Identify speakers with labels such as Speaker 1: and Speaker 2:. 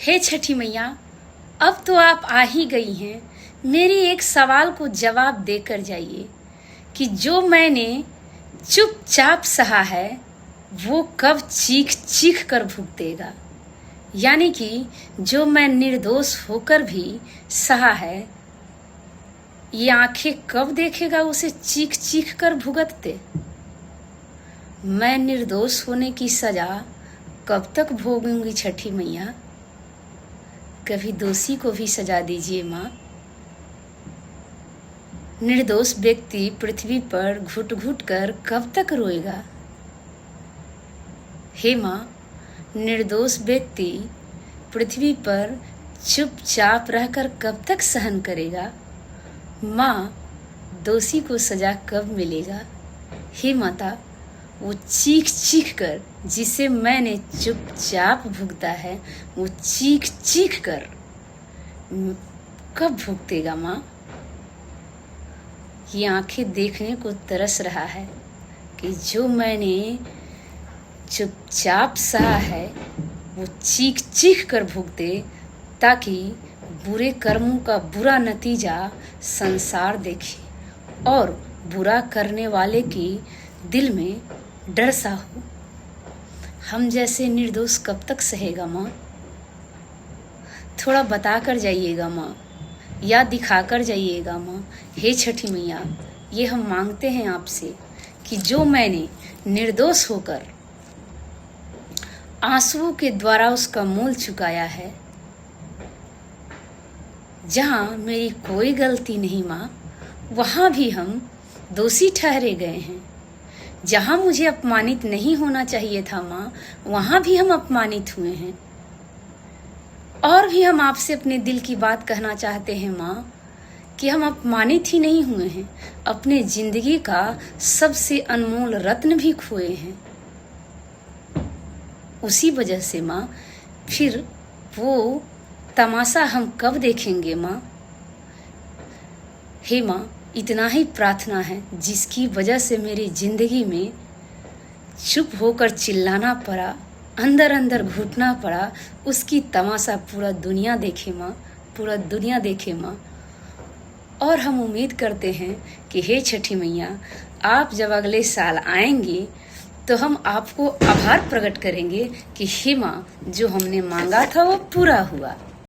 Speaker 1: हे छठी मैया, अब तो आप आ ही गई हैं। मेरी एक सवाल को जवाब देकर जाइए कि जो मैंने चुपचाप सहा है वो कब चीख चीख कर भुगतेगा। यानी कि जो मैं निर्दोष होकर भी सहा है, ये आंखें कब देखेगा उसे चीख चीख कर भुगतते। मैं निर्दोष होने की सजा कब तक भोगूंगी छठी मैया। कभी दोषी को भी सजा दीजिए माँ। निर्दोष व्यक्ति पृथ्वी पर घुट घुट कर कब तक रोएगा। हे माँ, निर्दोष व्यक्ति पृथ्वी पर चुपचाप रहकर कब तक सहन करेगा। माँ, दोषी को सजा कब मिलेगा। हे माता, वो चीख चीख कर जिसे मैंने चुपचाप भुगता है वो चीख चीख कर कब भुगतेगा माँ। ये आंखें देखने को तरस रहा है कि जो मैंने चुपचाप सहा है वो चीख चीख कर भुगते, ताकि बुरे कर्मों का बुरा नतीजा संसार देखे और बुरा करने वाले की दिल में डर सा हो। हम जैसे निर्दोष कब तक सहेगा माँ। थोड़ा बता कर जाइएगा माँ, या दिखा कर जाइएगा माँ। हे छठी मैया, ये हम मांगते हैं आपसे कि जो मैंने निर्दोष होकर आंसुओं के द्वारा उसका मोल चुकाया है, जहाँ मेरी कोई गलती नहीं माँ, वहाँ भी हम दोषी ठहरे गए हैं। जहाँ मुझे अपमानित नहीं होना चाहिए था माँ, वहाँ भी हम अपमानित हुए हैं। और भी हम आपसे अपने दिल की बात कहना चाहते हैं माँ कि हम अपमानित ही नहीं हुए हैं, अपने जिंदगी का सबसे अनमोल रत्न भी खोए हैं। उसी वजह से माँ, फिर वो तमाशा हम कब देखेंगे माँ। हे माँ, इतना ही प्रार्थना है जिसकी वजह से मेरी जिंदगी में चुप होकर चिल्लाना पड़ा, अंदर अंदर घुटना पड़ा, उसकी तमाशा पूरा दुनिया देखे माँ, पूरा दुनिया देखे माँ। और हम उम्मीद करते हैं कि हे छठी मैया, आप जब अगले साल आएंगे तो हम आपको आभार प्रकट करेंगे कि हे माँ, जो हमने मांगा था वो पूरा हुआ।